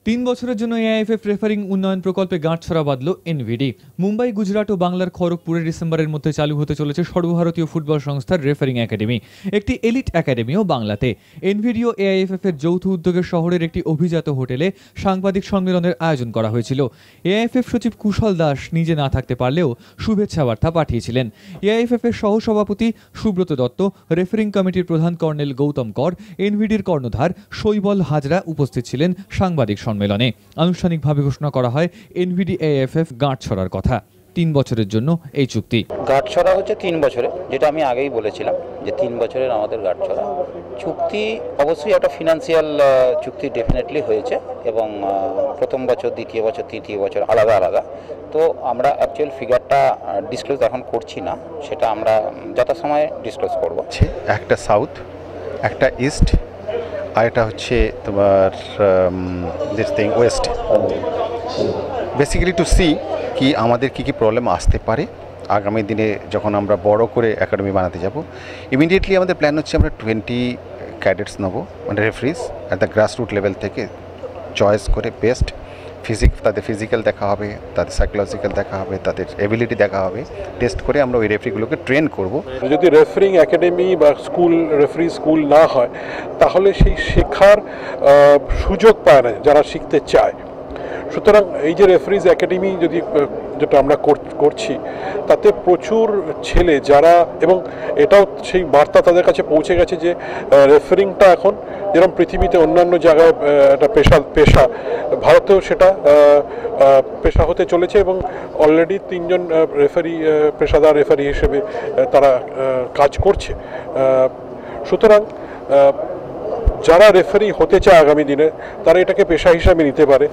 3 বছরের জন্য AIFF referring উন্নয়ন প্রকল্পে গাঁটছড়া বাঁধল এনভিডি। মুম্বাই, গুজরাট ও বাংলার খড়গপুরে ডিসেম্বরের মধ্যে চালু হতে চলেছে সর্বভারতীয় ফুটবল সংস্থার রেফারিং একাডেমি, একটি এলিট একাডেমিও বাংলাতে। এনভিডি ও এআইএফএফ এর যৌথ উদ্যোগে শহরের একটি অভিজাত হোটেলে সাংবাদিক সম্মেলনের আয়োজন করা হয়েছিল। এআইএফএফ সচিব কুশল দাস নিজে না থাকতে পারলেও শুভেচ্ছা বার্তা পাঠিয়েছিলেন। এআইএফএফ এর সহসভাপতি সুব্রত দত্ত, রেফারিং কমিটির প্রধান কর্নেল গৌতম কর, এনভিডির কর্ণধার শৈবল হাজরা উপস্থিত ছিলেন সাংবাদিক সম্মেলনে। আনুষ্ঠানিকভাবে ঘোষণা করা হয় এনভিডি এআইএফএফ গাঁটছড়ার কথা। 3 বছরের জন্য এই চুক্তি। গাঁটছড়া হচ্ছে 3 বছরে, যেটা আমি আগেই বলেছিলাম যে 3 বছরের আমাদের গাঁটছড়া চুক্তি। অবশ্যই একটা ফিনান্সিয়াল চুক্তি ডেফিনেটলি হয়েছে এবং প্রথম বছর, দ্বিতীয় বছর, তৃতীয় বছর আলাদা আলাদা। তো আমরা অ্যাকচুয়াল ফিগারটা ডিসক্লোজ এখন করছি না, সেটা আমরা যথাসময়ে ডিসক্লোজ করব। একটা সাউথ, একটা ইস্ট, আর এটা হচ্ছে তোমার ওয়েস্ট। বেসিক্যালি টু সি কি আমাদের কি প্রবলেম আসতে পারে আগামী দিনে যখন আমরা বড় করে একাডেমি বানাতে যাব। ইমিডিয়েটলি আমাদের প্ল্যান হচ্ছে আমরা 20 ক্যাডেটস নেবো, মানে referee's at the grassroot level থেকে চয়েস করে বেস্ট তাদের ফিজিক্যাল দেখা হবে, তাদের সাইকোলজিক্যাল দেখা হবে, তাদের এবিলিটি দেখা হবে। টেস্ট করে আমরা ওই রেফারিগুলোকে ট্রেন করব। যদি রেফারিং একাডেমি বা স্কুল, রেফারি স্কুল না হয় তাহলে সেই শেখার সুযোগ পায় না যারা শিখতে চায়। সুতরাং এই যে রেফারিজ একাডেমি যেটা আমরা করছি, তাতে প্রচুর ছেলে যারা, এবং এটাও সেই বার্তা তাদের কাছে পৌঁছে গেছে যে রেফারিংটা এখন যেরকম পৃথিবীতে অন্যান্য জায়গায় একটা পেশা, ভারতেও সেটা পেশা হতে চলেছে এবং অলরেডি 3 জন পেশাদার রেফারি হিসেবে তারা কাজ করছে। সুতরাং যারা রেফারি হতে চায় আগামী দিনে, তারা এটাকে পেশা হিসাবে নিতে পারে।